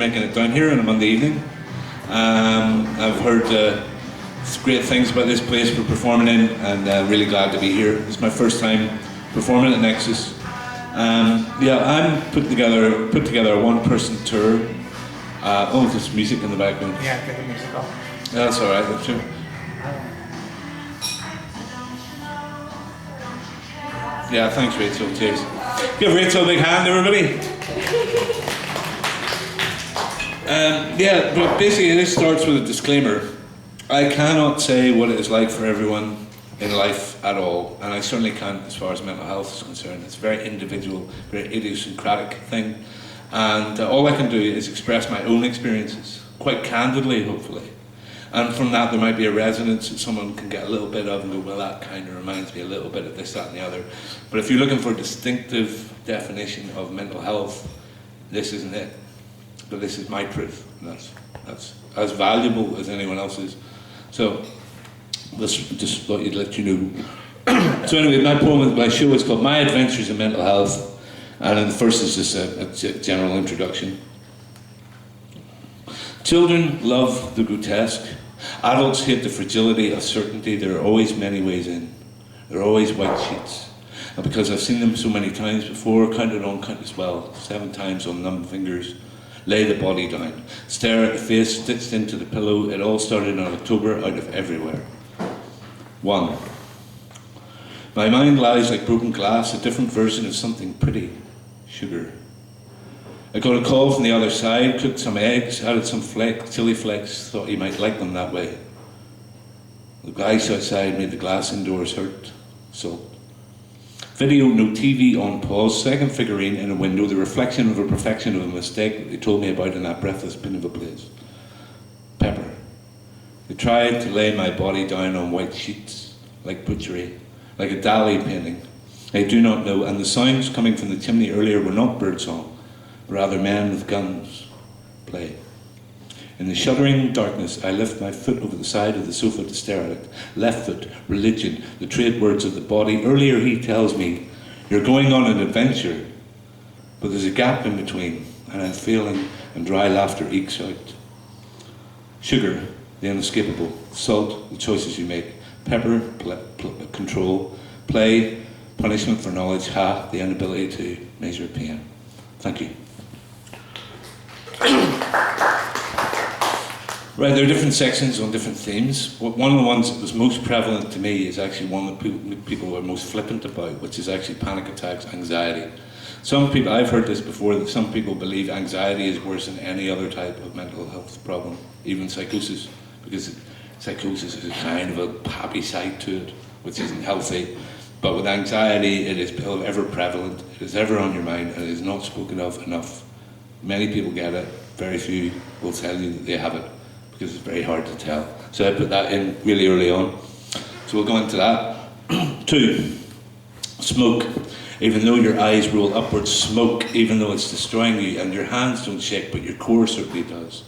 making it down here on a Monday evening. I've heard great things about this place we're performing in, and really glad to be here. It's my first time performing at Nexus. I'm put together a one-person tour. There's music in the background. Yeah, get the music off. That's all right. That's true. Yeah, thanks, Rachel. Cheers. Give Rachel a big hand, everybody. But basically this starts with a disclaimer. I cannot say what it is like for everyone in life at all, and I certainly can't as far as mental health is concerned. It's a very individual, very idiosyncratic thing, and all I can do is express my own experiences, quite candidly, hopefully. And from that there might be a resonance that someone can get a little bit of and go, well, that kind of reminds me a little bit of this, that and the other. But if you're looking for a distinctive definition of mental health, this isn't it. But this is my truth, and that's as valuable as anyone else's. So, just thought you'd let you know. So anyway, my show is called My Adventures in Mental Health, and then the first is just a general introduction. Children love the grotesque. Adults hate the fragility of certainty. There are always many ways in. There are always white sheets. And because I've seen them so many times before, counted on, count as well, 7 times on numb fingers, lay the body down, stare at the face stitched into the pillow. It all started in October, out of everywhere. 1. My mind lies like broken glass, a different version of something pretty. Sugar. I got a call from the other side, cooked some eggs, added some chili flakes, thought he might like them that way. The guys outside made the glass indoors hurt. Salt. Video, no TV, on pause, second figurine in a window, the reflection of a perfection of a mistake that they told me about in that breathless pin of a place. Pepper. They tried to lay my body down on white sheets, like butchery, like a Dali painting. I do not know, and the sounds coming from the chimney earlier were not birdsong, but rather men with guns. Play. In the shuddering darkness, I lift my foot over the side of the sofa to stare at it. Left foot, religion, the trade words of the body. Earlier he tells me, you're going on an adventure, but there's a gap in between, and I'm failing, and dry laughter ekes out. Sugar, the inescapable. Salt, the choices you make. Pepper, control. Play, punishment for knowledge. Ha, the inability to measure pain. Thank you. Right, there are different sections on different themes. One of the ones that was most prevalent to me is actually one that people were most flippant about, which is actually panic attacks, anxiety. Some people, I've heard this before, that some people believe anxiety is worse than any other type of mental health problem, even psychosis, because psychosis is a kind of a happy side to it, which isn't healthy. But with anxiety, it is ever prevalent, it is ever on your mind, and it is not spoken of enough. Many people get it, very few will tell you that they have it, because it's very hard to tell. So I put that in really early on. So we'll go into that. 2, smoke. Even though your eyes roll upwards, smoke, even though it's destroying you, and your hands don't shake, but your core certainly does.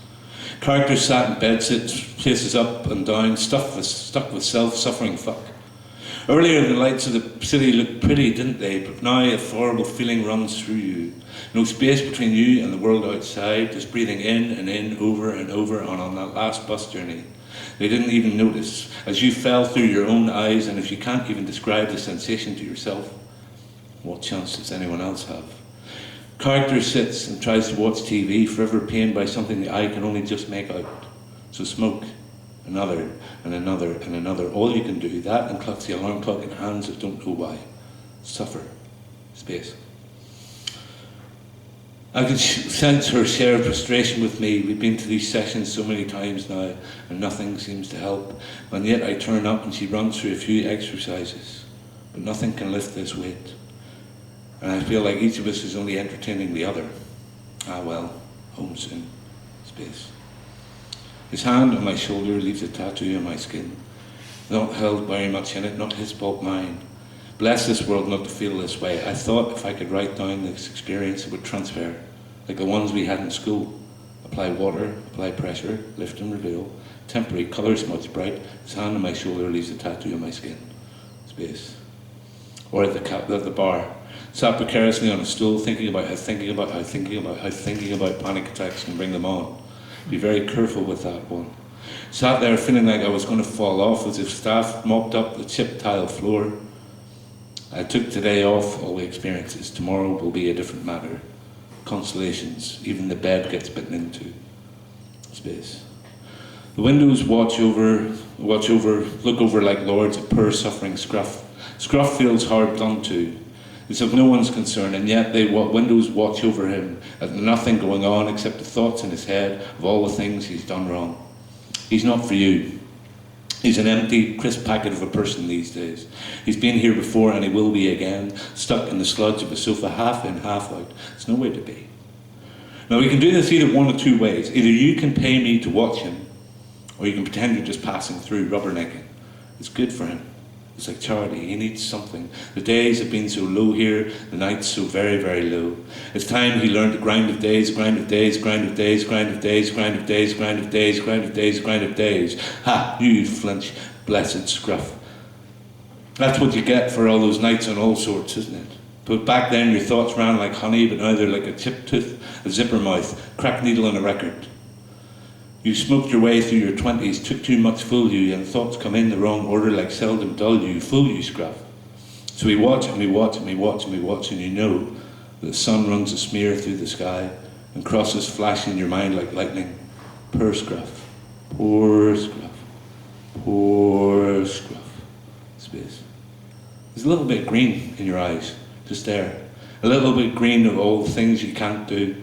Characters sat in bedsits, faces up and down, stuck with self-suffering fuck. Earlier, the lights of the city looked pretty, didn't they? But now a horrible feeling runs through you. No space between you and the world outside, just breathing in, over and over on that last bus journey. They didn't even notice, as you fell through your own eyes, and if you can't even describe the sensation to yourself, what chance does anyone else have? Character sits and tries to watch TV, forever pained by something the eye can only just make out. So smoke. Another, and another, and another. All you can do, that and clutch the alarm clock in hands that don't know why. Suffer. Space. I could sense her share of frustration with me. We've been to these sessions so many times now, and nothing seems to help. And yet I turn up and she runs through a few exercises. But nothing can lift this weight. And I feel like each of us is only entertaining the other. Ah well, home soon. Space. His hand on my shoulder leaves a tattoo on my skin. Not held very much in it, not his fault, mine. Bless this world not to feel this way. I thought if I could write down this experience, it would transfer, like the ones we had in school. Apply water, apply pressure, lift and reveal. Temporary, colour smudge bright. His hand on my shoulder leaves a tattoo on my skin. Space. Or at the bar. Sat precariously on a stool, thinking about how panic attacks can bring them on. Be very careful with that one. Sat there feeling like I was going to fall off, as if staff mopped up the chipped tile floor. I took today off all the experiences. Tomorrow will be a different matter. Consolations, even the bed gets bitten into. Space. The windows look over like lords at poor suffering Scruff. Scruff feels hard done to. It's of no one's concern, and yet windows watch over him at nothing going on except the thoughts in his head of all the things he's done wrong. He's not for you. He's an empty, crisp packet of a person these days. He's been here before and he will be again, stuck in the sludge of a sofa, half in, half out. It's nowhere to be. Now we can do this either one of two ways. Either you can pay me to watch him, or you can pretend you're just passing through, rubbernecking. It's good for him. It's like charity. He needs something. The days have been so low here, the nights so very, very low. It's time he learned to grind of days, grind of days, grind of days, grind of days, grind of days, grind of days, grind of days, grind of days. Ha! You flinch, blessed Scruff. That's what you get for all those nights on all sorts, isn't it? But back then your thoughts ran like honey, but now they're like a chipped tooth, a zipper mouth, cracked needle on a record. You smoked your way through your 20s, took too much fool you, and thoughts come in the wrong order like seldom dull you, fool you, Scruff. So we watch and we watch and we watch and we watch, and you know that the sun runs a smear through the sky and crosses flash in your mind like lightning. Poor Scruff. Poor Scruff. Poor Scruff. Space. There's a little bit green in your eyes, just there. A little bit green of all the things you can't do.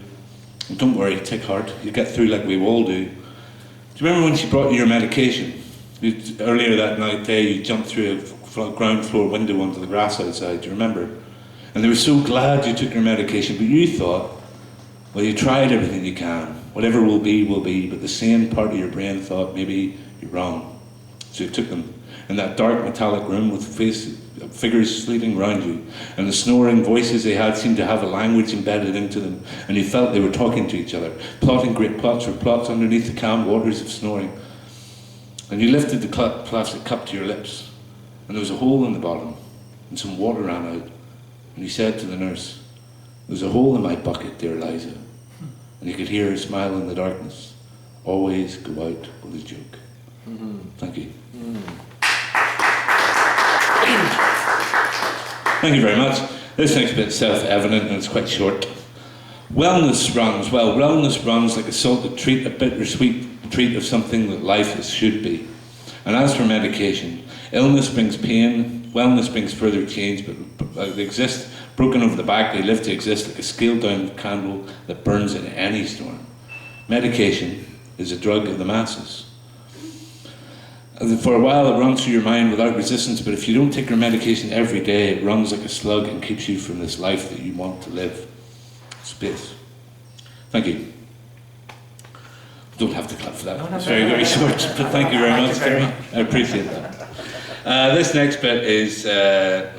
And don't worry, take heart. You get through like we all do. Do you remember when she brought you your medication? Earlier that day, you jumped through a ground floor window onto the grass outside, do you remember? And they were so glad you took your medication, but you thought, well, you tried everything you can. Whatever will be, but the sane part of your brain thought, maybe you're wrong. So you took them in that dark metallic room with figures sleeping around you, and the snoring voices they had seemed to have a language embedded into them, and you felt they were talking to each other, plotting great plots for plots underneath the calm waters of snoring. And you lifted the plastic cup to your lips, and there was a hole in the bottom, and some water ran out, and you said to the nurse, "There's a hole in my bucket, dear Liza." And you could hear her smile in the darkness. Always go out with a joke. Mm-hmm. Thank you. Mm. Thank you very much. This next bit is self-evident and it's quite short. Wellness runs like a salted treat, a bittersweet treat of something that life should be. And as for medication, illness brings pain, wellness brings further change, but they exist broken over the back, they live to exist like a scaled-down candle that burns in any storm. Medication is a drug of the masses. For a while it runs through your mind without resistance, but if you don't take your medication every day, it runs like a slug and keeps you from this life that you want to live. Space. Thank you. Don't have to clap for that. It's very, very short, but thank you very much. I appreciate that. This next bit is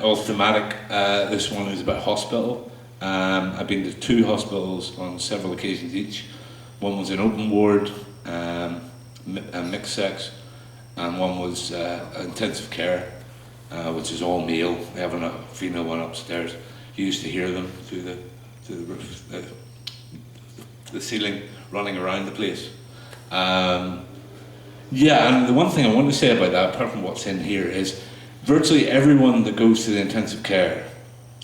all thematic. This one is about hospital. I've been to 2 hospitals on several occasions each. One was an open ward, and mixed sex. And one was intensive care, which is all male. We have a female one upstairs. You used to hear them through the roof, the ceiling, running around the place. And the one thing I want to say about that, apart from what's in here, is virtually everyone that goes to the intensive care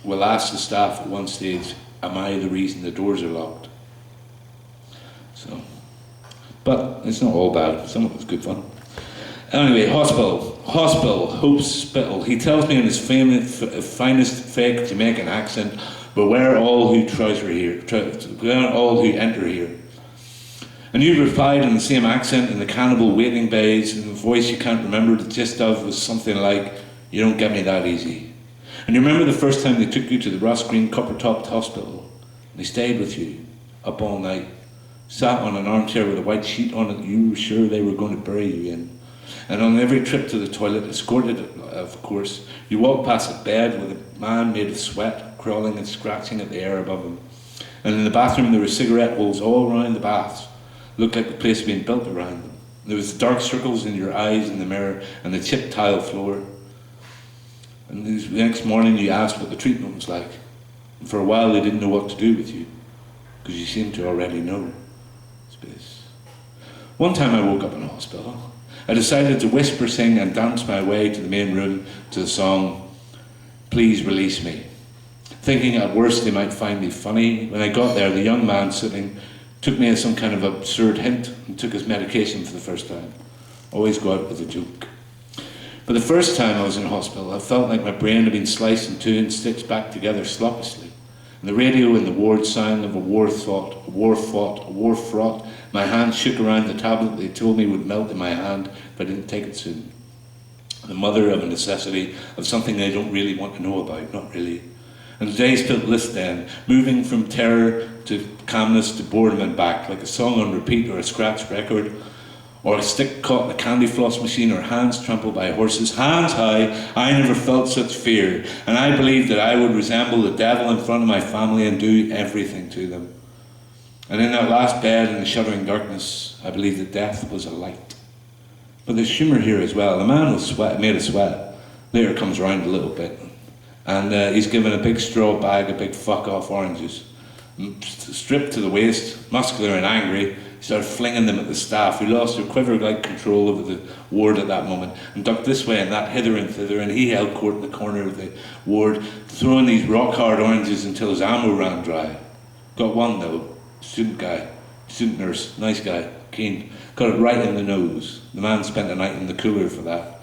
will ask the staff at one stage, "Am I the reason the doors are locked?" So, but it's not all bad. Some of it's good fun. Anyway, hospital, Hope's Spittle. He tells me in his finest fake Jamaican accent, "Beware all who beware all who enter here." And you replied in the same accent in the cannibal waiting bays, in a voice you can't remember the gist of, was something like, "You don't get me that easy." And you remember the first time they took you to the Ross Green copper-topped hospital, and they stayed with you up all night, sat on an armchair with a white sheet on it that you were sure they were going to bury you in. And on every trip to the toilet, escorted of course, you walked past a bed with a man made of sweat, crawling and scratching at the air above him. And in the bathroom there were cigarette holes all around the baths. Looked like the place had been built around them. There was dark circles in your eyes in the mirror and the chipped tile floor. And the next morning you asked what the treatment was like. For a while they didn't know what to do with you, because you seemed to already know. Space. One time I woke up in a hospital. I decided to whisper, sing and dance my way to the main room to the song, Please Release Me. Thinking at worst they might find me funny, when I got there the young man sitting took me as some kind of absurd hint and took his medication for the first time. Always go out with a joke. But the first time I was in hospital, I felt like my brain had been sliced in two and stitched back together sloppily. And the radio in the ward sang of a war thought, a war fought, a war fraught. My hand shook around the tablet they told me would melt in my hand if I didn't take it soon. The mother of a necessity, of something I don't really want to know about, not really. And the days felt bliss then, moving from terror to calmness to boredom and back, like a song on repeat or a scratch record, or a stick caught in a candy floss machine, or hands trampled by horses. Hands high, I never felt such fear, and I believed that I would resemble the devil in front of my family and do everything to them. And in that last bed in the shuddering darkness, I believed that death was a light. But there's humour here as well. The man was made of sweat. Later comes round a little bit. And he's given a big straw bag of big fuck-off oranges. Stripped to the waist, muscular and angry, he started flinging them at the staff, who lost their quiver-like control over the ward at that moment, and ducked this way and that, hither and thither, and he held court in the corner of the ward, throwing these rock-hard oranges until his ammo ran dry. Got one, though. Student guy. Student nurse. Nice guy. Keen. Got it right in the nose. The man spent the night in the cooler for that.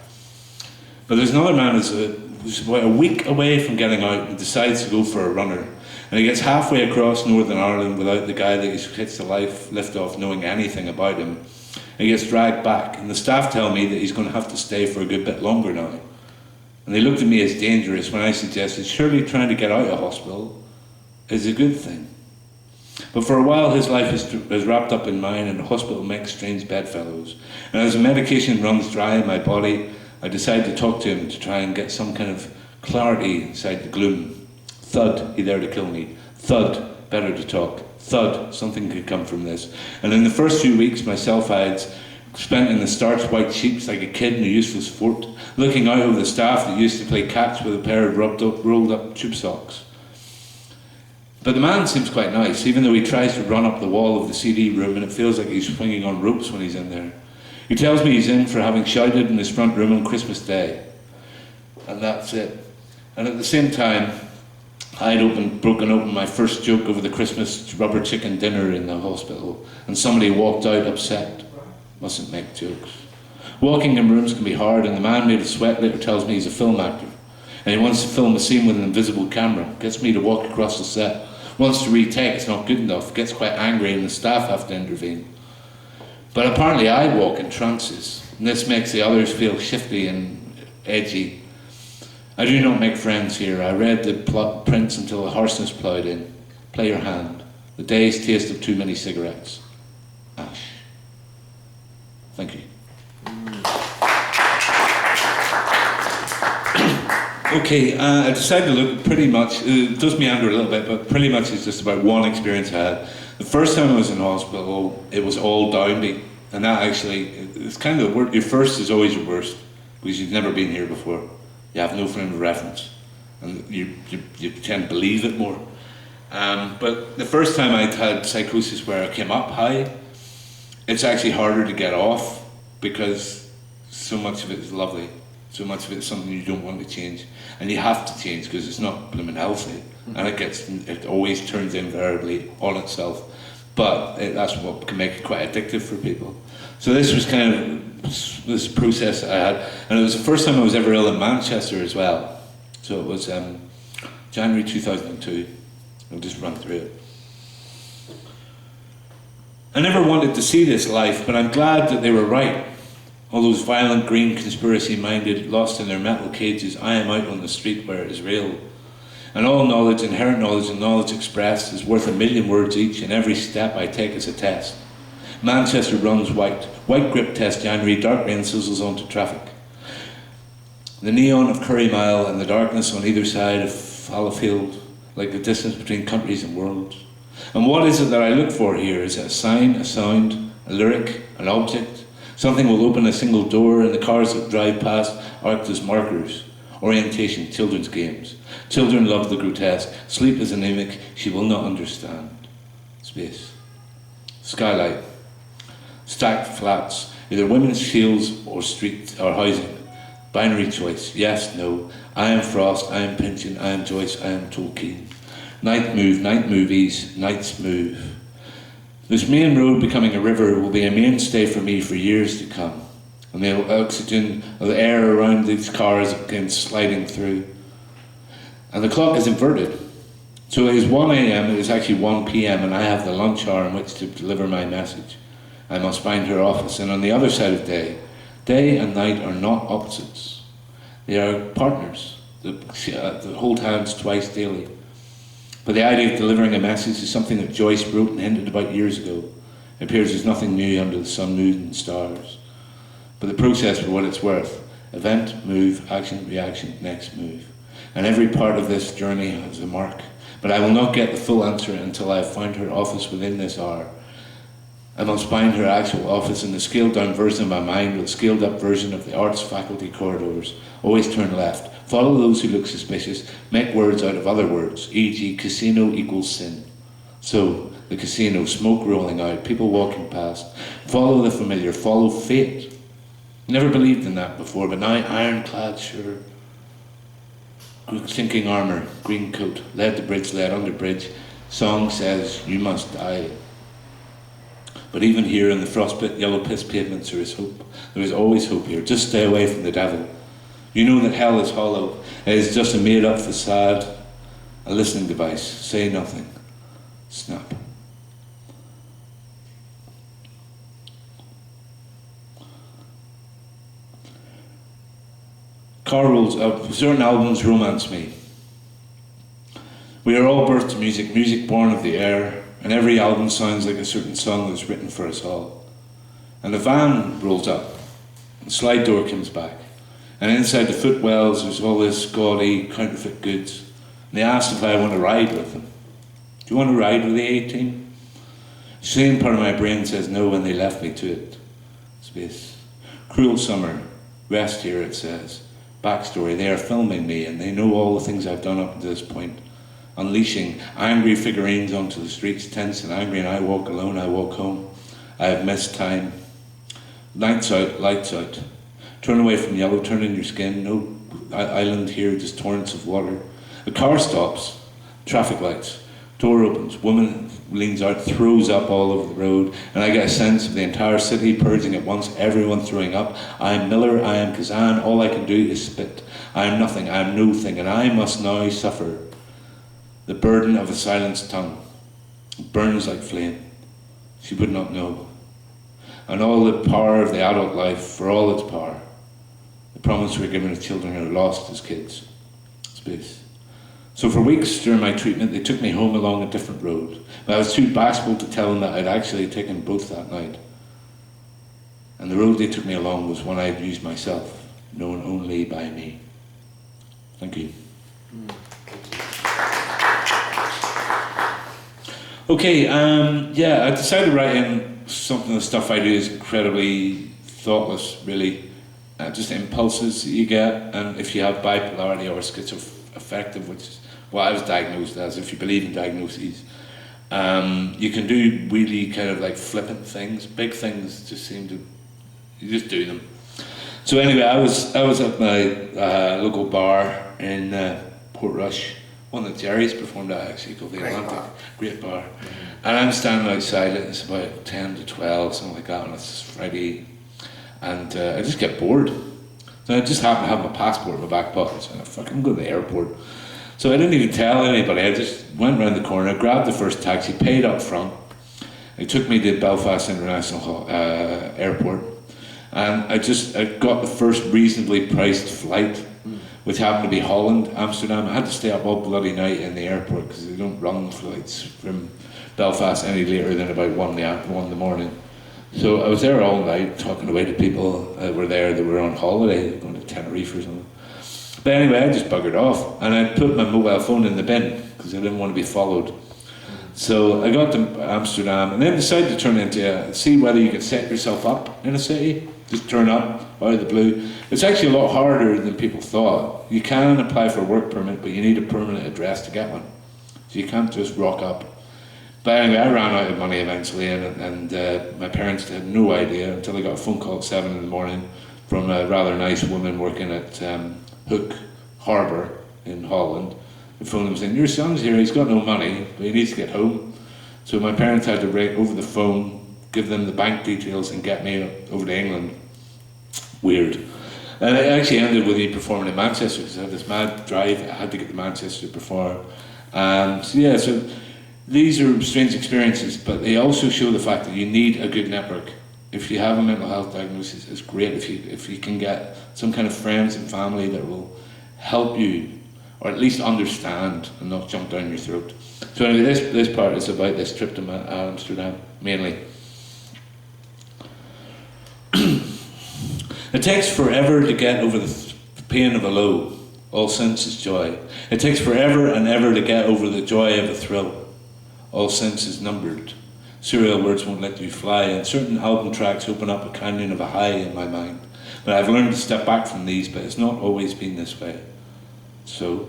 But there's another man who's about a week away from getting out and decides to go for a runner. And he gets halfway across Northern Ireland without the guy that he's hits the lift off knowing anything about him. And he gets dragged back, and the staff tell me that he's going to have to stay for a good bit longer now. And they looked at me as dangerous when I suggested surely trying to get out of hospital is a good thing. But for a while his life is wrapped up in mine, and the hospital makes strange bedfellows. And as the medication runs dry in my body, I decide to talk to him to try and get some kind of clarity inside the gloom. Thud, he there to kill me. Thud, better to talk. Thud, something could come from this. And in the first few weeks, myself I had spent in the starched white sheets like a kid in a useless fort, looking out over the staff that used to play catch with a pair of rolled up tube socks. But the man seems quite nice, even though he tries to run up the wall of the CD room and it feels like he's swinging on ropes when he's in there. He tells me he's in for having shouted in his front room on Christmas Day. And that's it. And at the same time, I'd broken open my first joke over the Christmas rubber chicken dinner in the hospital, and somebody walked out upset. Mustn't make jokes. Walking in rooms can be hard, and the man made of sweat later tells me he's a film actor, and he wants to film a scene with an invisible camera. Gets me to walk across the set. Wants to retake, it's not good enough. Gets quite angry, and the staff have to intervene. But apparently I walk in trances, and this makes the others feel shifty and edgy. I do not make friends here. I read the prints until the harshness ploughed in. Play your hand. The day's taste of too many cigarettes. Ash. Thank you. Okay, I decided to look pretty much, it does meander a little bit, but pretty much it's just about one experience I had. The first time I was in hospital, it was all downbeat. And that actually, it's kind of the word, your first is always your worst, because you've never been here before. You have no frame of reference, and you tend to believe it more. But the first time I'd had psychosis where I came up high, it's actually harder to get off because so much of it is lovely. So much of it is something you don't want to change, and you have to change because it's not blooming healthy, and it always turns invariably on itself. But that's what can make it quite addictive for people. So this was kind of this process I had, and it was the first time I was ever ill in Manchester as well. So it was January 2002. I'll just run through it. I never wanted to see this life, but I'm glad that they were right. All those violent green conspiracy-minded, lost in their metal cages, I am out on the street where it is real. And all knowledge, inherent knowledge and knowledge expressed is worth 1,000,000 words each, and every step I take is a test. Manchester runs white. White grip test January, dark rain sizzles onto traffic. The neon of Curry Mile and the darkness on either side of Fallowfield, like the distance between countries and worlds. And what is it that I look for here? Is it a sign, a sound, a lyric, an object? Something will open a single door and the cars that drive past act as markers. Orientation, children's games. Children love the grotesque. Sleep is anemic, she will not understand. Space. Skylight. Stacked flats, either women's fields or street or housing. Binary choice, yes, no. I am Frost, I am Pynchon, I am Joyce, I am Tolkien. Night move, night movies, nights move. This main road becoming a river will be a mainstay for me for years to come. And the oxygen of the air around these cars again sliding through. And the clock is inverted. So it is 1 a.m, it is actually 1 p.m, and I have the lunch hour in which to deliver my message. I must find her office, and on the other side of day and night are not opposites. They are partners that hold hands twice daily. But the idea of delivering a message is something that Joyce wrote and hinted about years ago. It appears there's nothing new under the sun, moon and stars. But the process, for what it's worth, event, move, action, reaction, next move. And every part of this journey has a mark. But I will not get the full answer until I have found her office within this hour. I must find her actual office in the scaled down version of my mind with a scaled up version of the arts faculty corridors. Always turn left. Follow those who look suspicious. Make words out of other words, e.g. casino equals sin. So, the casino, smoke rolling out, people walking past. Follow the familiar, follow fate. Never believed in that before, but now ironclad sure. Sinking armour, green coat, led the bridge, led under bridge. Song says, you must die. But even here in the frostbit, yellow piss pavements, there is hope. There is always hope here. Just stay away from the devil. You know that hell is hollow. It is just a made-up facade, a listening device. Say nothing. Snap. Car rolls up. Certain albums romance me. We are all birthed to music, music born of the air, and every album sounds like a certain song that was written for us all. And the van rolls up, and the slide door comes back, and inside the footwells there's all this gaudy counterfeit goods. And they asked if I want to ride with them. Do you want to ride with the A-Team? The same part of my brain says no when they left me to it. Space. Cruel summer. Rest here, it says. Backstory. They are filming me and they know all the things I've done up to this point. Unleashing angry figurines onto the streets, tense and angry, and I walk alone, I walk home. I have missed time. Lights out, lights out. Turn away from yellow, turn in your skin. No island here, just torrents of water. The car stops. Traffic lights. Door opens. Woman leans out, throws up all over the road, and I get a sense of the entire city purging at once, everyone throwing up. I am Miller, I am Kazan, all I can do is spit. I am nothing, I am no thing, and I must now suffer the burden of a silenced tongue. It burns like flame. She would not know. And all the power of the adult life, for all its power, the promise we're given to children who are lost as kids. Space. So for weeks during my treatment, they took me home along a different road. But I was too bashful to tell them that I'd actually taken both that night. And the road they took me along was one I'd used myself, known only by me. Thank you. Okay, I decided to write in something of the stuff I do is incredibly thoughtless, really. Just impulses that you get, and if you have bipolarity or schizoaffective, which is what I was diagnosed as, if you believe in diagnoses, you can do really kind of like flippant things. Big things just seem to, you just do them. So anyway, I was at my local bar in Portrush, one that Jerry's performed at actually, called the Atlantic. Great bar. And I'm standing outside it, it's about 10 to 12, something like that, and it's Friday. And I just get bored. So I just happened to have my passport in my back pocket, so I fucking go to the airport. So I didn't even tell anybody, I just went around the corner, grabbed the first taxi, paid up front. It took me to Belfast International Airport. And I got the first reasonably priced flight, which happened to be Holland, Amsterdam. I had to stay up all bloody night in the airport because they don't run flights from Belfast any later than about 1 in the morning. So I was there all night talking away to people that were there that were on holiday, going to Tenerife or something. But anyway, I just buggered off and I put my mobile phone in the bin because I didn't want to be followed. So I got to Amsterdam and then decided to turn into see whether you could set yourself up in a city. just turn up out of the blue. It's actually a lot harder than people thought. You can apply for a work permit, but you need a permanent address to get one. So you can't just rock up. But anyway, I ran out of money eventually, and my parents had no idea until I got a phone call at 7 in the morning from a rather nice woman working at Hook Harbour in Holland. They phoned them saying, your son's here, he's got no money, but he needs to get home. So my parents had to write over the phone, give them the bank details and get me over to England. Weird. And it actually ended with me performing in Manchester because I had this mad drive. I had to get to Manchester to perform. So these are strange experiences, but they also show the fact that you need a good network. If you have a mental health diagnosis, it's great if you can get some kind of friends and family that will help you, or at least understand and not jump down your throat. So anyway, this part is about this trip to Amsterdam, mainly. It takes forever to get over the pain of a low. All sense is joy. It takes forever and ever to get over the joy of a thrill. All sense is numbered. Serial words won't let you fly, and certain album tracks open up a canyon of a high in my mind. But I've learned to step back from these, but it's not always been this way. So.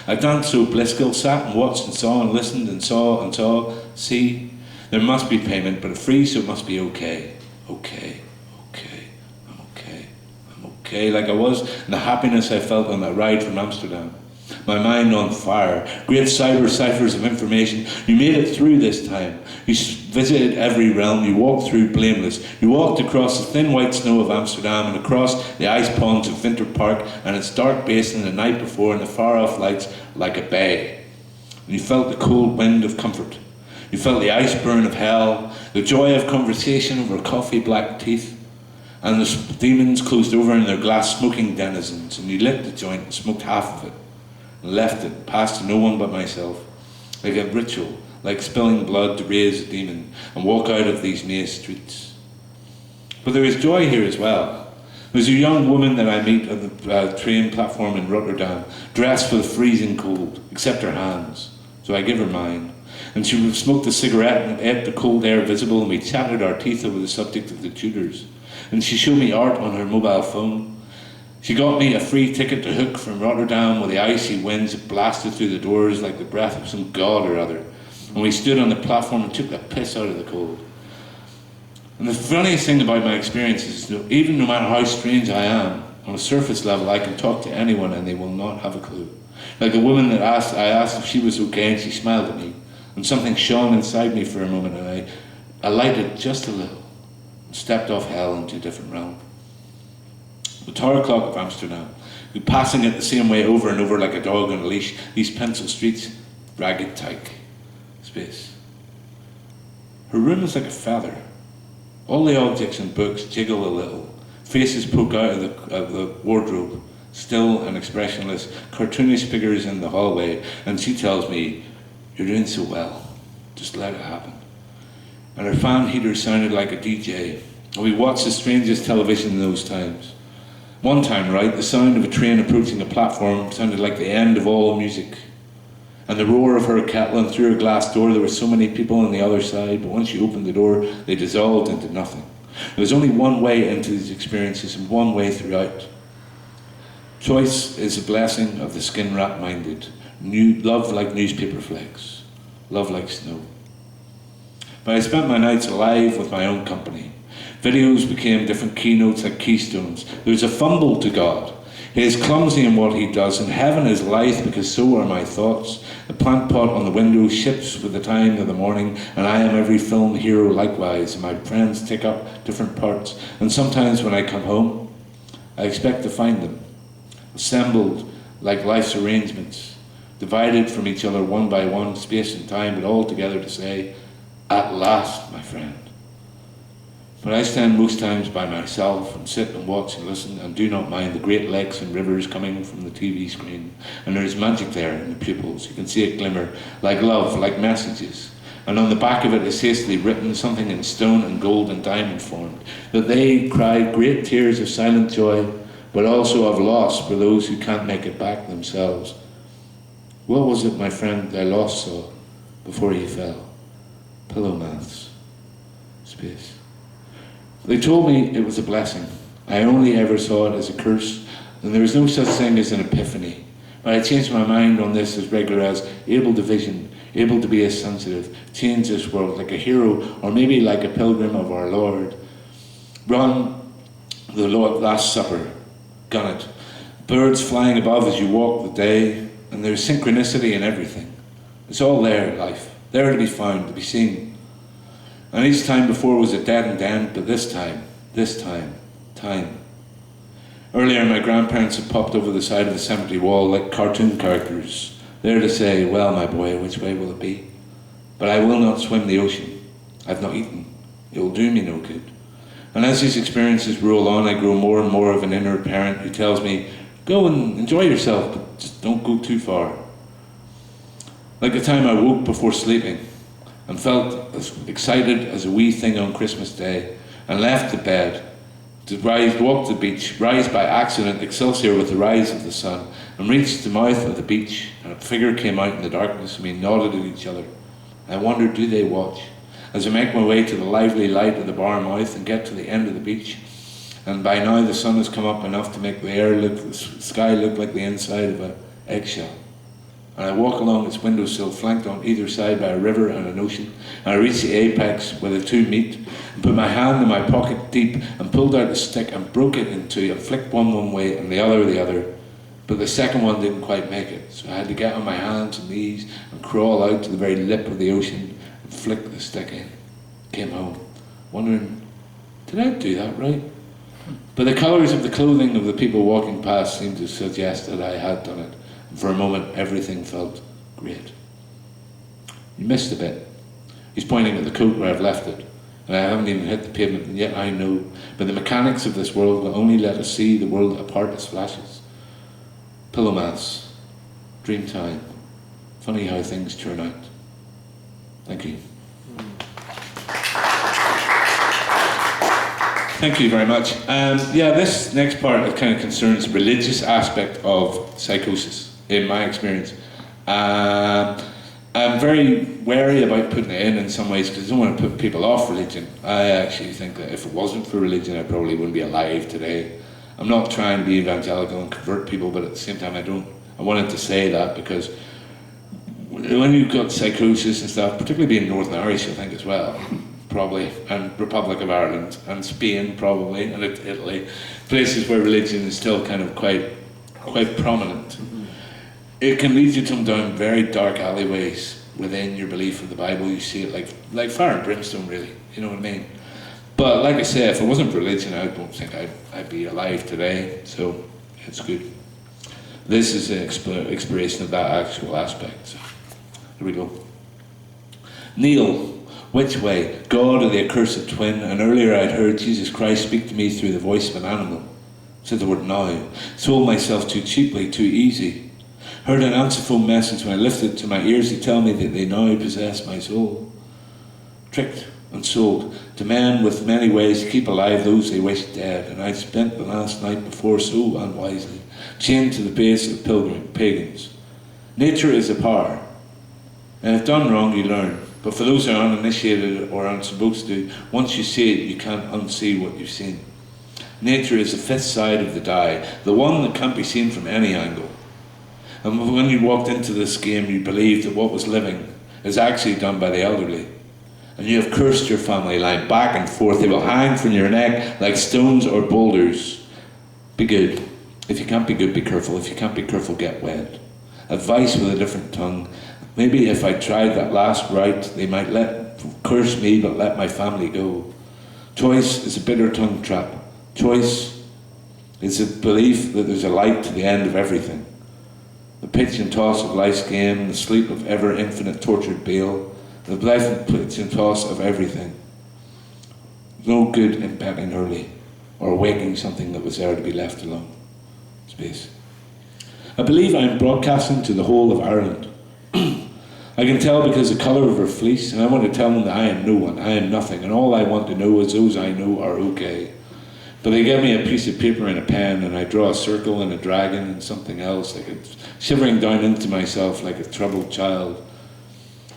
I danced so Bliskill, sat and watched and saw and listened and saw and saw. See, there must be payment, but it's free, so it must be okay. I'm okay, like I was, and the happiness I felt on that ride from Amsterdam. My mind on fire, great cyber ciphers of information. You made it through this time. You visited every realm, you walked through blameless. You walked across the thin white snow of Amsterdam and across the ice ponds of Winter Park and its dark basin the night before and the far-off lights like a bay. And you felt the cold wind of comfort. You felt the ice burn of hell, the joy of conversation over coffee black teeth. And the demons closed over in their glass smoking denizens, and you lit the joint and smoked half of it. And left it, passed to no one but myself, like a ritual, like spilling blood to raise a demon and walk out of these maze streets. But there is joy here as well. There's a young woman that I meet on the train platform in Rotterdam, dressed for the freezing cold, except her hands. So I give her mine. And she smoked a cigarette and ate the cold air visible, and we chatted our teeth over the subject of the Tudors. And she showed me art on her mobile phone. She got me a free ticket to Hook from Rotterdam, where the icy winds blasted through the doors like the breath of some god or other. And we stood on the platform and took the piss out of the cold. And the funniest thing about my experience is that even no matter how strange I am, on a surface level I can talk to anyone and they will not have a clue. Like the woman that I asked if she was okay, and she smiled at me. And something shone inside me for a moment, and I lighted just a little and stepped off hell into a different realm. The tower clock of Amsterdam, passing it the same way over and over like a dog on a leash, these pencil streets, ragged tyke, space. Her room is like a feather. All the objects and books jiggle a little. Faces poke out of the wardrobe, still and expressionless, cartoonish figures in the hallway, and she tells me, you're doing so well, just let it happen. And her fan heater sounded like a DJ, and we watched the strangest television in those times. One time, right, the sound of a train approaching a platform sounded like the end of all music. And the roar of her kettle, and through her glass door there were so many people on the other side, but once you opened the door, they dissolved into nothing. There was only one way into these experiences and one way throughout. Choice is a blessing of the skin-wrapped minded. Love like newspaper flakes. Love like snow. But I spent my nights alive with my own company. Videos became different keynotes like keystones. There's a fumble to God. He is clumsy in what he does, and heaven is lithe because so are my thoughts. The plant pot on the window ships with the time of the morning, and I am every film hero likewise, and my friends take up different parts. And sometimes when I come home, I expect to find them, assembled like life's arrangements, divided from each other one by one, space and time, but all together to say, at last, my friend. But I stand most times by myself and sit and watch and listen and do not mind the great lakes and rivers coming from the TV screen. And there is magic there in the pupils. You can see it glimmer, like love, like messages. And on the back of it is hastily written something in stone and gold and diamond formed, that they cried great tears of silent joy, but also of loss for those who can't make it back themselves. What was it, my friend, I lost saw before he fell? Pillow maths. Space. They told me it was a blessing. I only ever saw it as a curse, and there was no such thing as an epiphany. But I changed my mind on this as regular as able to vision, able to be as sensitive, change this world like a hero, or maybe like a pilgrim of our Lord. Run the Last Supper, gun it. Birds flying above as you walk the day, and there's synchronicity in everything. It's all there, life, there to be found, to be seen. And each time before was a dead end, but this time. Earlier, my grandparents had popped over the side of the cemetery wall like cartoon characters, there to say, well, my boy, which way will it be? But I will not swim the ocean. I've not eaten. It will do me no good. And as these experiences roll on, I grow more and more of an inner parent who tells me, go and enjoy yourself, but just don't go too far. Like the time I woke before sleeping and felt as excited as a wee thing on Christmas Day and left the bed to walk to the beach, rise by accident, excelsior with the rise of the sun, and reached the mouth of the beach, and a figure came out in the darkness and we nodded at each other. I wondered, do they watch? As I make my way to the lively light of the bar mouth and get to the end of the beach, and by now the sun has come up enough to make the sky look like the inside of an eggshell. And I walk along its windowsill, flanked on either side by a river and an ocean, and I reach the apex where the two meet, and put my hand in my pocket deep, and pulled out a stick and broke it in two, and flicked one way and the other. But the second one didn't quite make it, so I had to get on my hands and knees and crawl out to the very lip of the ocean and flick the stick in. Came home, wondering, did I do that right? But the colours of the clothing of the people walking past seemed to suggest that I had done it. And for a moment, everything felt great. You missed a bit. He's pointing at the coat where I've left it, and I haven't even hit the pavement, and yet I know. But the mechanics of this world will only let us see the world apart as flashes. Pillow mass, dream time. Funny how things turn out. Thank you. Thank you very much. This next part kind of concerns the religious aspect of psychosis, in my experience. I'm very wary about putting it in some ways because I don't want to put people off religion. I actually think that if it wasn't for religion, I probably wouldn't be alive today. I'm not trying to be evangelical and convert people, but at the same time, I wanted to say that because when you've got psychosis and stuff, particularly being Northern Irish, I think as well, probably, and Republic of Ireland, and Spain probably, and Italy, places where religion is still kind of quite prominent. Mm-hmm. It can lead you down very dark alleyways within your belief of the Bible. You see it like fire and brimstone, really, you know what I mean? But like I say, if it wasn't for religion, I don't think I'd be alive today, so it's good. This is an exploration of that actual aspect, so here we go. Neil, which way, God or the accursed twin? And earlier I'd heard Jesus Christ speak to me through the voice of an animal. Said the word now. Sold myself too cheaply, too easy. Heard an answer phone message when I lifted to my ears to tell me that they now possess my soul. Tricked and sold to men with many ways to keep alive those they wish dead. And I'd spent the last night before so unwisely, chained to the base of pagans. Nature is a power, and if done wrong you learn. But for those who are uninitiated or aren't supposed to, once you see it, you can't unsee what you've seen. Nature is the fifth side of the die, the one that can't be seen from any angle. And when you walked into this game, you believed that what was living is actually done by the elderly. And you have cursed your family line back and forth. They will hang from your neck like stones or boulders. Be good. If you can't be good, be careful. If you can't be careful, get wed. Advice with a different tongue. Maybe if I tried that last right, they might curse me, but let my family go. Choice is a bitter tongue trap. Choice is a belief that there's a light to the end of everything. The pitch and toss of life's game, the sleep of ever infinite tortured bale, the blessed pitch and toss of everything. No good in betting early, or waking something that was there to be left alone. Space. I believe I am broadcasting to the whole of Ireland. I can tell because the colour of her fleece, and I want to tell them that I am no one, I am nothing, and all I want to know is those I know are okay. But they give me a piece of paper and a pen, and I draw a circle and a dragon and something else, like shivering down into myself like a troubled child.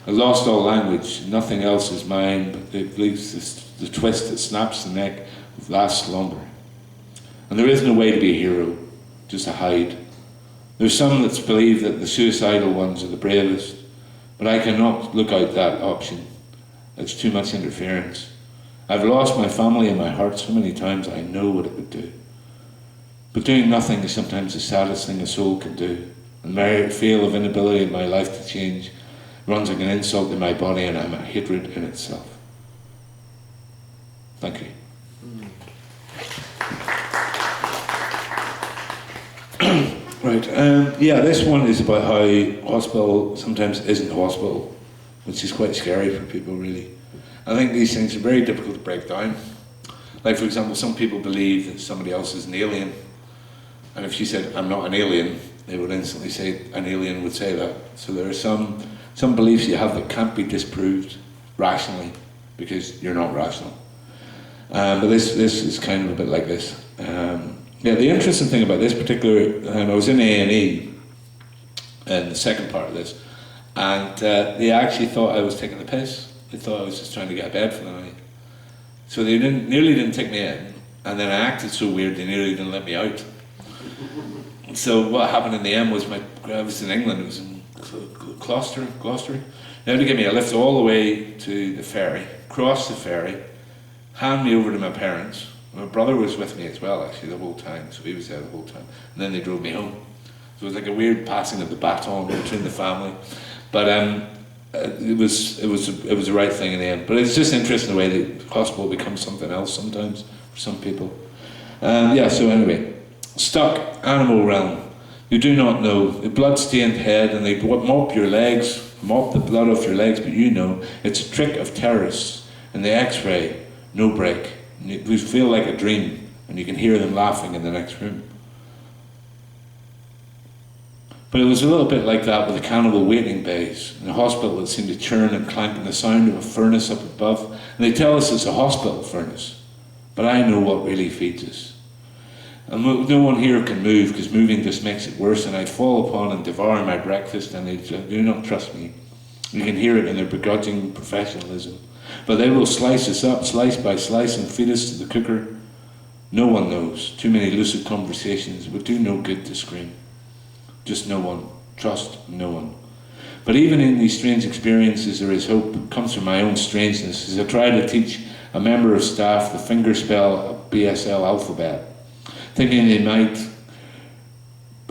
I lost all language, nothing else is mine, but at least the the twist that snaps the neck lasts longer. And there is no way to be a hero, just to hide. There's some that believe that the suicidal ones are the bravest, but I cannot look out that option. It's too much interference. I've lost my family and my heart so many times I know what it would do. But doing nothing is sometimes the saddest thing a soul can do. And my feel of inability in my life to change runs like an insult in my body, and I'm a hatred in itself. Thank you. Right, yeah, this one is about how hospital sometimes isn't hospital, which is quite scary for people, really. I think these things are very difficult to break down. Like, for example, some people believe that somebody else is an alien, and if you said, I'm not an alien, they would instantly say, an alien would say that. So there are some beliefs you have that can't be disproved rationally, because you're not rational. But this is kind of a bit like this. Yeah, the interesting thing about this particular, I was in A&E, in the second part of this, and they actually thought I was taking the piss. They thought I was just trying to get a bed for the night. So they nearly didn't take me in, and then I acted so weird they nearly didn't let me out. So what happened in the end was I was in England, it was in Gloucester. They had to give me a lift all the way to the ferry, cross the ferry, hand me over to my parents. My brother was with me as well, actually, the whole time, so he was there the whole time. And then they drove me home. So it was like a weird passing of the baton between the family. But it was the right thing in the end. But it's just interesting the way that hospital becomes something else sometimes for some people. Yeah, so anyway, stuck, animal realm. You do not know. The blood-stained head, and they mop your legs, mop the blood off your legs, but you know it's a trick of terrorists. And the X-ray, no break. You feel like a dream, and you can hear them laughing in the next room. But it was a little bit like that with the cannibal waiting bays. In the hospital it seemed to churn and clank in the sound of a furnace up above. And they tell us it's a hospital furnace. But I know what really feeds us. And no one here can move, because moving just makes it worse, and I'd fall upon and devour my breakfast, and they do not trust me. You can hear it in their begrudging professionalism. But they will slice us up, slice by slice, and feed us to the cooker. No one knows. Too many lucid conversations would do no good to scream. Just no one. Trust no one. But even in these strange experiences, there is hope. It comes from my own strangeness, as I try to teach a member of staff the fingerspell BSL alphabet, thinking they might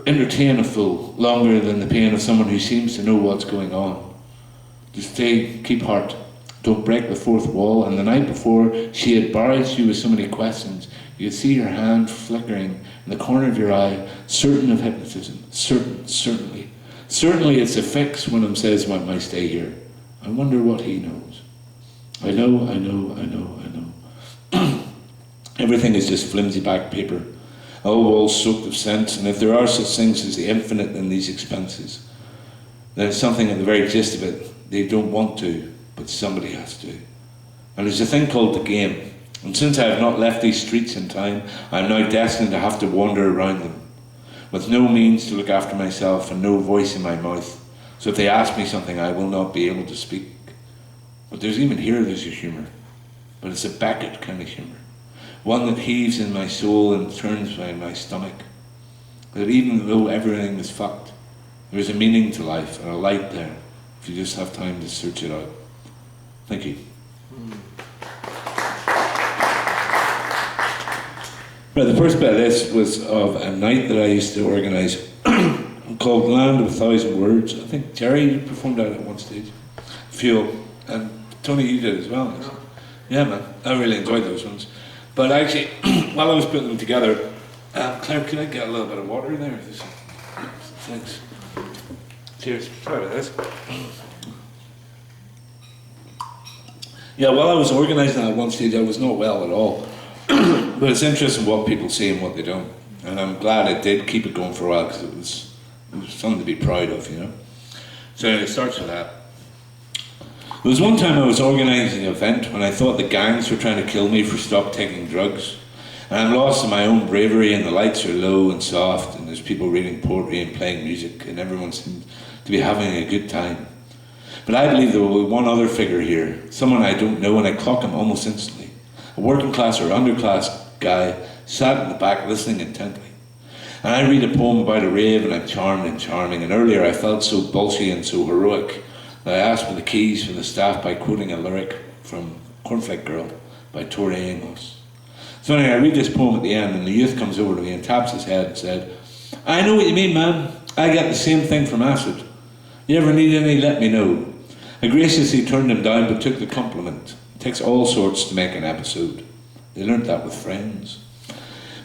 entertain a fool longer than the pain of someone who seems to know what's going on. Just keep heart. Don't break the fourth wall. And the night before, she had barraged you with so many questions. You could see her hand flickering in the corner of your eye, certain of hypnotism. Certainly. Certainly it's a fix, Wyndham says, when I stay here. I wonder what he knows. I know. Everything is just flimsy back paper. All walls soaked of scents, and if there are such things as the infinite in these expenses, then it's something at the very gist of it. They don't want to, but somebody has to. And there's a thing called the game. And since I have not left these streets in time, I am now destined to have to wander around them, with no means to look after myself and no voice in my mouth. So if they ask me something, I will not be able to speak. But there's a humour. But it's a Beckett kind of humour. One that heaves in my soul and turns my stomach. That even though everything is fucked, there is a meaning to life and a light there, if you just have time to search it out. Thank you. Right, the first bit of this was of a night that I used to organise called Land of a Thousand Words. I think Jerry performed that at one stage. Fuel. And Tony, you did as well. Yeah, man. I really enjoyed those ones. But actually, while I was putting them together, Claire, can I get a little bit of water there? Thanks. Cheers. Sorry about this. Yeah, while I was organising that at one stage, I was not well at all. But it's interesting what people say and what they don't. And I'm glad I did keep it going for a while, because it was something to be proud of, you know. So anyway, it starts with that. There was one time I was organising an event when I thought the gangs were trying to kill me for stop taking drugs. And I'm lost in my own bravery, and the lights are low and soft, and there's people reading poetry and playing music, and everyone seems to be having a good time. But I believe there will be one other figure here, someone I don't know, and I clock him almost instantly. A working class or underclass guy sat in the back listening intently. And I read a poem about a rave and I'm charmed and charming, and earlier I felt so bolshy and so heroic that I asked for the keys for the staff by quoting a lyric from Cornflake Girl by Torah. So anyway, I read this poem at the end and the youth comes over to me and taps his head and said, "I know what you mean, man. I got the same thing from acid. You ever need any, let me know." I graciously turned him down but took the compliment. It takes all sorts to make an episode. They learnt that with friends.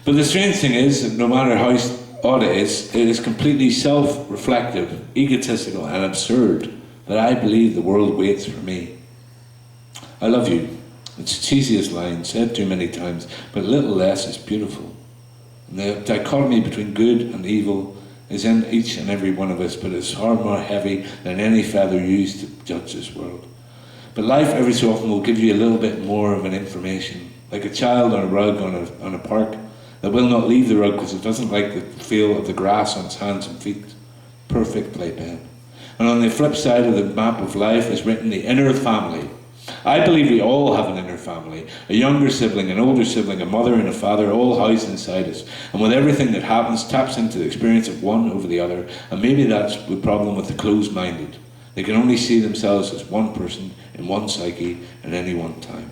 But the strange thing is that no matter how odd it is completely self-reflective, egotistical and absurd that I believe the world waits for me. I love you. It's the cheesiest line, said too many times, but a little less is beautiful. And the dichotomy between good and evil is in each and every one of us, but it's far more heavy than any feather used to judge this world. But life every so often will give you a little bit more of an information, like a child on a rug on a park that will not leave the rug because it doesn't like the feel of the grass on its hands and feet. Perfect playpen. And on the flip side of the map of life is written the inner family. I believe we all have an inner family, a younger sibling, an older sibling, a mother and a father, all housed inside us. And with everything that happens, taps into the experience of one over the other. And maybe that's the problem with the closed-minded. They can only see themselves as one person in one psyche at any one time.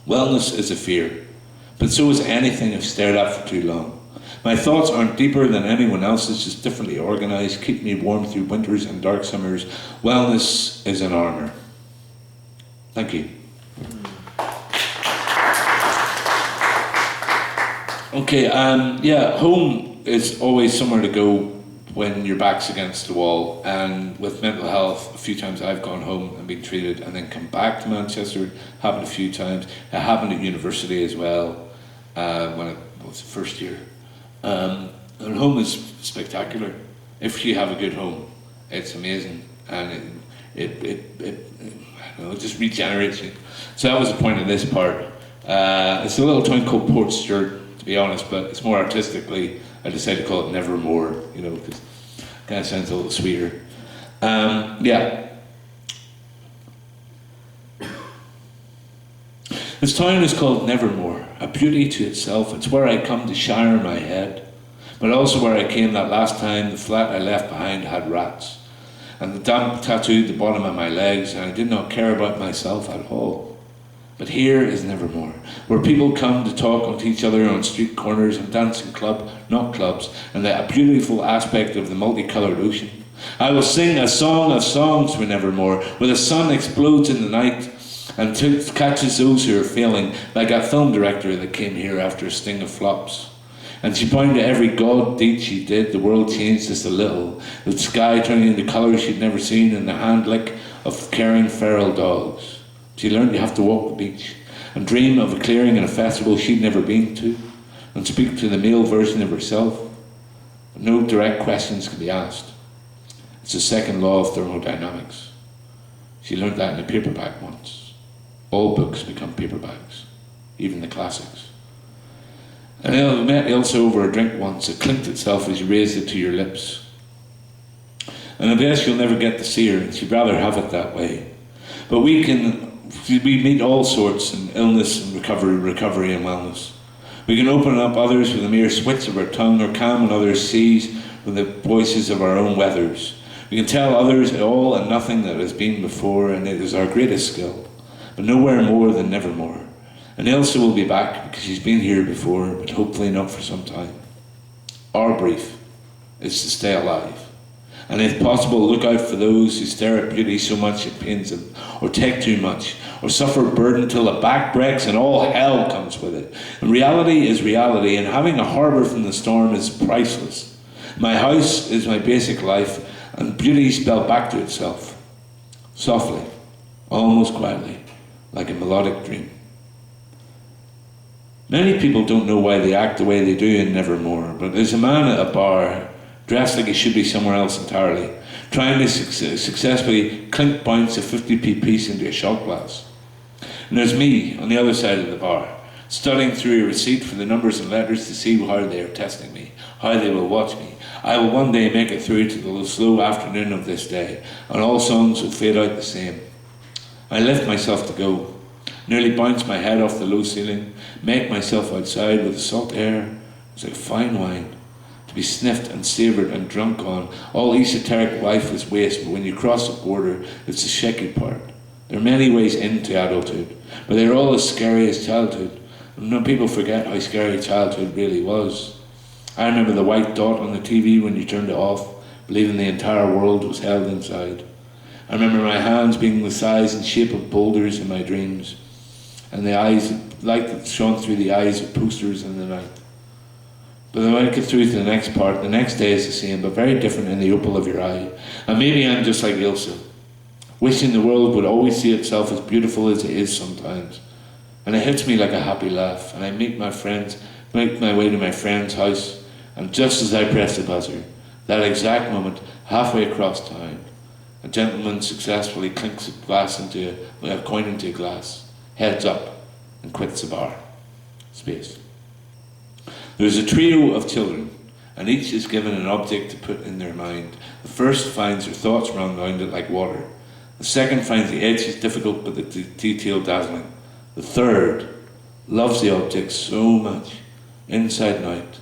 Wellness is a fear, but so is anything I've stared at for too long. My thoughts aren't deeper than anyone else's, just differently organised, keep me warm through winters and dark summers. Wellness is an honour. Thank you. Okay, home is always somewhere to go when your back's against the wall. And with mental health, a few times I've gone home and been treated and then come back to Manchester. Happened a few times. It happened at university as well, when it was the first year. And home is spectacular. If you have a good home, it's amazing. And it just regenerates you. So that was the point of this part. It's a little town called Port Stewart, to be honest, but it's more artistically, I decided to call it Nevermore, because it kind of sounds a little sweeter. This town is called Nevermore, a beauty to itself. It's where I come to shower my head, but also where I came that last time the flat I left behind had rats. And the damp tattooed the bottom of my legs, and I did not care about myself at all. But here is Nevermore, where people come to talk to each other on street corners and dancing club, not clubs, and that beautiful aspect of the multicoloured ocean. I will sing a song of songs for Nevermore, where the sun explodes in the night and catches those who are failing, like a film director that came here after a sting of flops. And she pointed to every god deed she did. The world changed just a little. The sky turning into colours she'd never seen, and the hand lick of caring feral dogs. She learned you have to walk the beach and dream of a clearing and a festival she'd never been to, and speak to the male version of herself. But no direct questions can be asked. It's the second law of thermodynamics. She learned that in a paperback once. All books become paperbacks, even the classics. And I met Ilse over a drink once. It clinked itself as you raised it to your lips. And I guess you'll never get to see her, and she'd rather have it that way. But we meet all sorts in illness and recovery and wellness. We can open up others with a mere switch of our tongue, or calm others' seas with the voices of our own weathers. We can tell others all and nothing that has been before, and it is our greatest skill, but nowhere more than Nevermore. And Ilse will be back because she's been here before, but hopefully not for some time. Our brief is to stay alive. And if possible, look out for those who stare at beauty so much it pains them, or take too much, or suffer burden till the back breaks and all hell comes with it. And reality is reality, and having a harbour from the storm is priceless. My house is my basic life, and beauty spelled back to itself. Softly, almost quietly, like a melodic dream. Many people don't know why they act the way they do in Nevermore, but there's a man at a bar, dressed like he should be somewhere else entirely, trying to successfully clink bounce a 50p piece into a shot glass. And there's me on the other side of the bar, studying through a receipt for the numbers and letters to see how they are testing me, how they will watch me. I will one day make it through to the slow afternoon of this day, and all songs will fade out the same. I lift myself to go. Nearly bounced my head off the low ceiling, make myself outside with the salt air. It was like fine wine, to be sniffed and savoured and drunk on. All esoteric life was waste, but when you cross the border, it's the shaky part. There are many ways into adulthood, but they're all as scary as childhood. And people forget how scary childhood really was. I remember the white dot on the TV when you turned it off, believing the entire world was held inside. I remember my hands being the size and shape of boulders in my dreams, and the eyes, light that shone through the eyes of posters in the night. But then when I get through to the next part, the next day is the same, but very different in the opal of your eye. And maybe I'm just like Ilse, wishing the world would always see itself as beautiful as it is sometimes. And it hits me like a happy laugh, and I make my way to my friend's house, and just as I press the buzzer, that exact moment, halfway across town, a gentleman successfully clinks a coin into a glass, heads up, and quits the bar. Space. There's a trio of children, and each is given an object to put in their mind. The first finds their thoughts run around it like water. The second finds the edges difficult but the detail dazzling. The third loves the object so much, inside and out,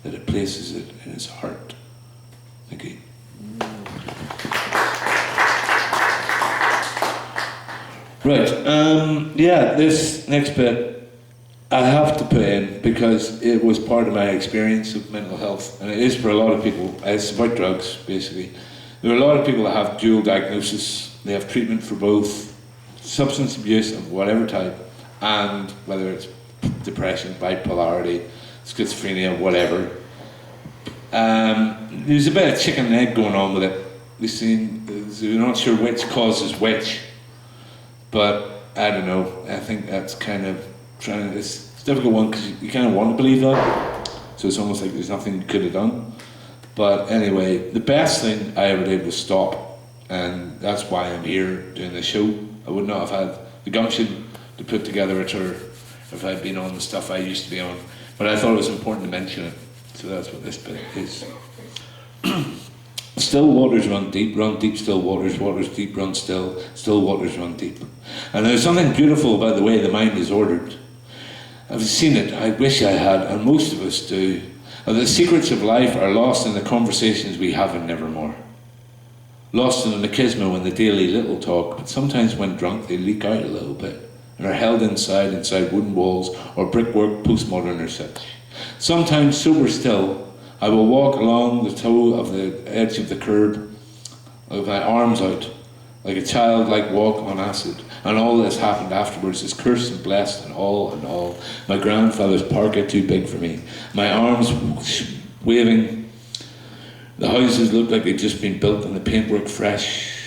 that it places it in his heart. Thank you. Right, this next bit I have to put in because it was part of my experience of mental health, and it is for a lot of people. It's about drugs, basically. There are a lot of people that have dual diagnosis. They have treatment for both substance abuse of whatever type, and whether it's depression, bipolarity, schizophrenia, whatever. There's a bit of chicken and egg going on with it. We're not sure which causes which, but I don't know. I think that's kind of it's a difficult one because you kind of want to believe that, so it's almost like there's nothing you could have done. But anyway, the best thing I ever did was stop, and that's why I'm here doing this show. I would not have had the gumption to put together a tour if I'd been on the stuff I used to be on, but I thought it was important to mention it, so that's what this bit is. Still waters run deep, still waters, waters deep, run still waters run deep. And there's something beautiful about the way the mind is ordered. I've seen it, I wish I had, and most of us do. The secrets of life are lost in the conversations we have in Nevermore. Lost in the machismo and the daily little talk, but sometimes when drunk they leak out a little bit and are held inside wooden walls or brickwork, postmodern or such. Sometimes sober still, I will walk along the toe of the edge of the curb with my arms out, like a childlike walk on acid, and all that has happened afterwards is cursed and blessed and all. My grandfather's parka too big for me. My arms waving. The houses looked like they'd just been built and the paintwork fresh.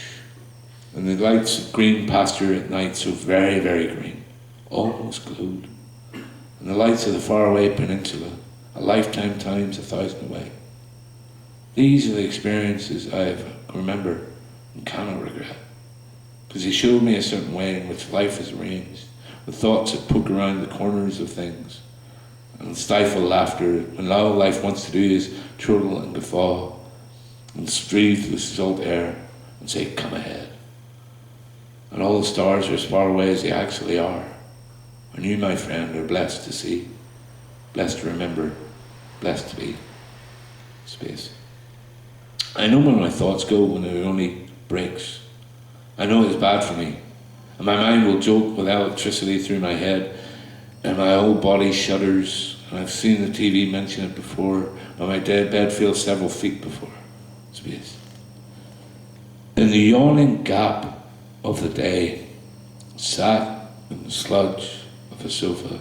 And the lights of green pasture at night so very, very green, almost glowed. And the lights of the faraway peninsula, a lifetime times 1,000 away. These are the experiences I remember and cannot regret. Because he showed me a certain way in which life is arranged, with thoughts that poke around the corners of things and stifle laughter, when all life wants to do is chortle and guffaw and breathe through the salt air and say, come ahead. And all the stars are as far away as they actually are. And you, my friend, are blessed to see, blessed to remember, blessed to be. Space. I know where my thoughts go when there are only breaks. I know it's bad for me, and my mind will jolt with electricity through my head, and my whole body shudders, and I've seen the TV mention it before, but my dead bed feels several feet before. Space. In the yawning gap of the day, sat in the sludge of a sofa,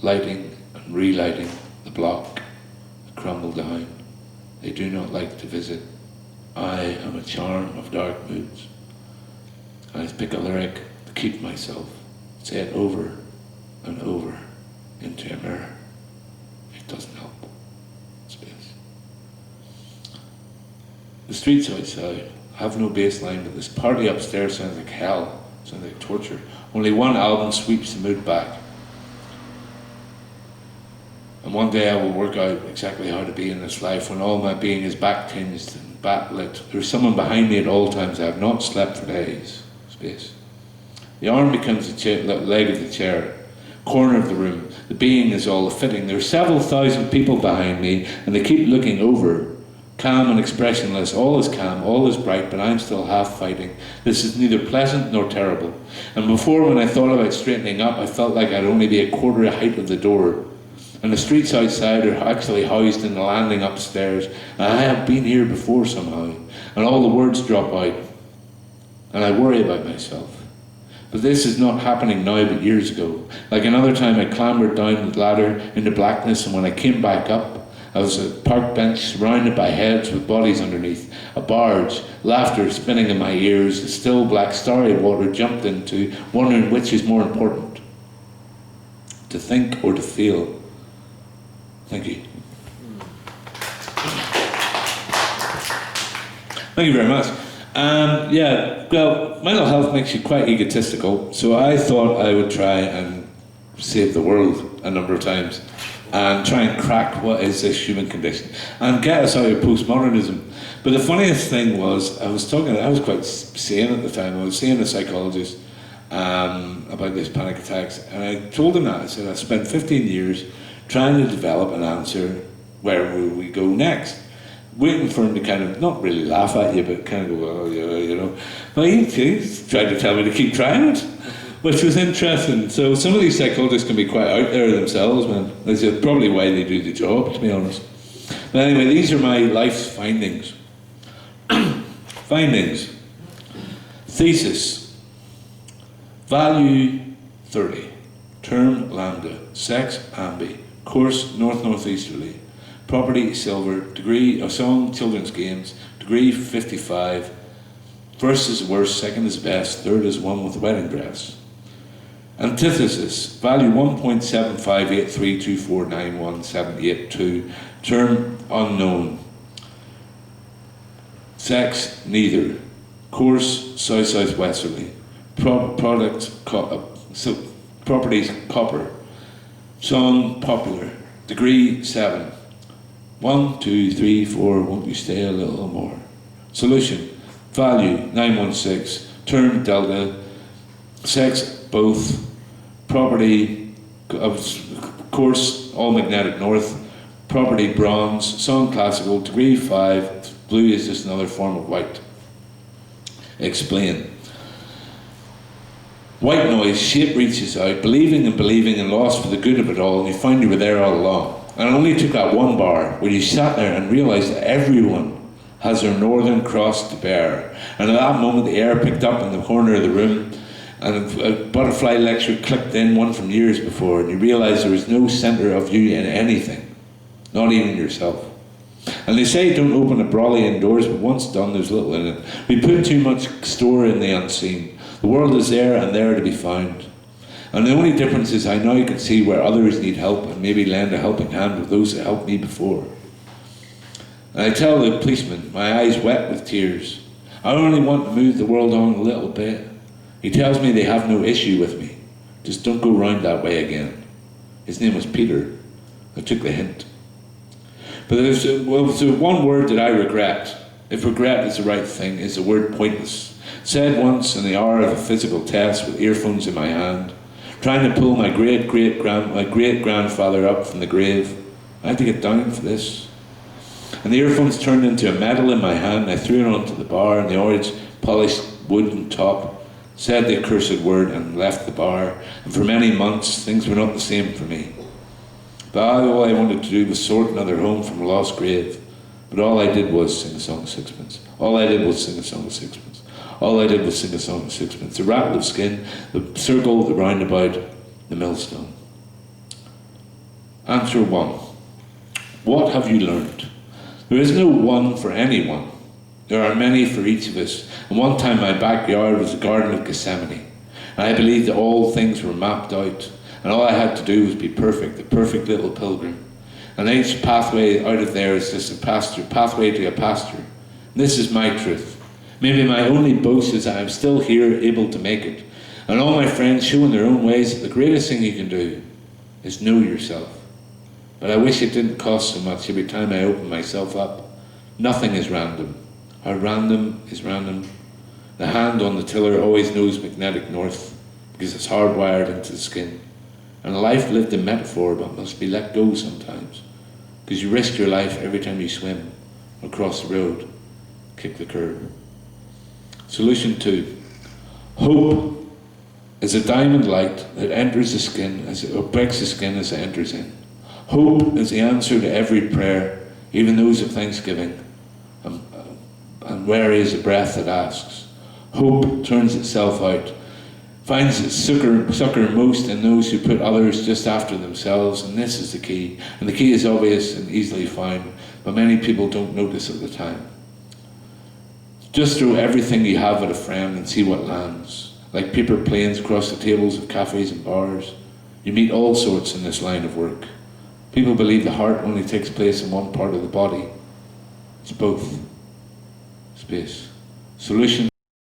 lighting and relighting the block that crumbled down. They do not like to visit. I am a charm of dark moods. I pick a lyric to keep myself, say it over and over into a mirror. It doesn't help. Space. The streets outside have no bass line, but this party upstairs sounds like hell, sounds like torture. Only one album sweeps the mood back. And one day I will work out exactly how to be in this life when all my being is back-tinged backlit. There's someone behind me at all times. I have not slept for days. Space. The arm becomes the leg of the chair, corner of the room. The being is all fitting. There are several thousand people behind me, and they keep looking over. Calm and expressionless, all is calm, all is bright, but I'm still half fighting. This is neither pleasant nor terrible. And before, when I thought about straightening up, I felt like I'd only be a quarter height of the door. And the streets outside are actually housed in the landing upstairs. And I have been here before somehow. And all the words drop out. And I worry about myself. But this is not happening now, but years ago. Like another time I clambered down the ladder into blackness, and when I came back up, I was at a park bench surrounded by heads with bodies underneath. A barge, laughter spinning in my ears, the still black starry water jumped into, wondering which is more important, to think or to feel. Thank you. Thank you very much. Well, mental health makes you quite egotistical, so I thought I would try and save the world a number of times and try and crack what is this human condition and get us out of postmodernism. But the funniest thing was, I was quite sane at the time. I was seeing a psychologist about these panic attacks, and I told him that. I said, I spent 15 years trying to develop an answer, where will we go next? Waiting for him to kind of, not really laugh at you, but kind of go, well, yeah, you know. But he tried to tell me to keep trying it, which was interesting. So some of these psychologists can be quite out there themselves, man. That's probably why they do the job, to be honest. But anyway, these are my life's findings. Findings. Thesis. Value 30. Term lambda. Sex ambi. Course north-northeasterly. Property silver. Degree of song children's games. Degree 55. First is the worst, second is best, third is one with wedding dress. Antithesis. Value 1.758324917882. Term unknown. Sex neither. Course south-southwesterly. Properties copper. Song popular. Degree 7. 1, 2, 3, 4. Won't you stay a little more? Solution. Value 916. Term delta. Sex both. Property of course all magnetic north. Property bronze. Song classical. Degree 5. Blue is just another form of white. Explain. White noise, shape reaches out, believing and lost for the good of it all, and you find you were there all along. And it only took that one bar where you sat there and realised that everyone has their northern cross to bear. And at that moment the air picked up in the corner of the room, and a butterfly lecture clicked in, one from years before, and you realised there was no centre of you in anything, not even yourself. And they say don't open a brolly indoors, but once done there's little in it. We put too much store in the unseen. The world is there and there to be found. And the only difference is I now can see where others need help and maybe lend a helping hand with those that helped me before. And I tell the policeman, my eyes wet with tears, I only want to move the world on a little bit. He tells me they have no issue with me. Just don't go round that way again. His name was Peter. I took the hint. But there's one word that I regret, if regret is the right thing, is the word pointless. Said once in the hour of a physical test with earphones in my hand, trying to pull my great-grandfather up from the grave. I had to get down for this. And the earphones turned into a medal in my hand, and I threw it onto the bar, and the orange polished wooden top said the accursed word and left the bar. And for many months, things were not the same for me. But all I wanted to do was sort another home from a lost grave. But all I did was sing a song of sixpence. All I did was sing a song of sixpence. All I did was sing a song of sixpence. The rattle of skin, the circle, the roundabout, the millstone. Answer 1. What have you learned? There is no one for anyone. There are many for each of us. And one time my backyard was the Garden of Gethsemane. And I believed that all things were mapped out. And all I had to do was be perfect, the perfect little pilgrim. And each pathway out of there is just a pathway to a pasture. And this is my truth. Maybe my only boast is that I'm still here, able to make it. And all my friends show in their own ways that the greatest thing you can do is know yourself. But I wish it didn't cost so much every time I open myself up. Nothing is random. How random is random? The hand on the tiller always knows magnetic north. because it's hardwired into the skin. And a life lived in metaphor but must be let go sometimes, because you risk your life every time you swim, or cross the road, kick the curb. Solution 2. Hope is a diamond light that enters the skin or breaks the skin as it enters in. Hope is the answer to every prayer, even those of thanksgiving. And wary is the breath that asks. Hope turns itself out, finds its succor most in those who put others just after themselves, and this is the key. And the key is obvious and easily found, but many people don't notice at the time. Just throw everything you have at a friend and see what lands. Like paper planes across the tables of cafes and bars. You meet all sorts in this line of work. People believe the heart only takes place in one part of the body. It's both. Space. Solution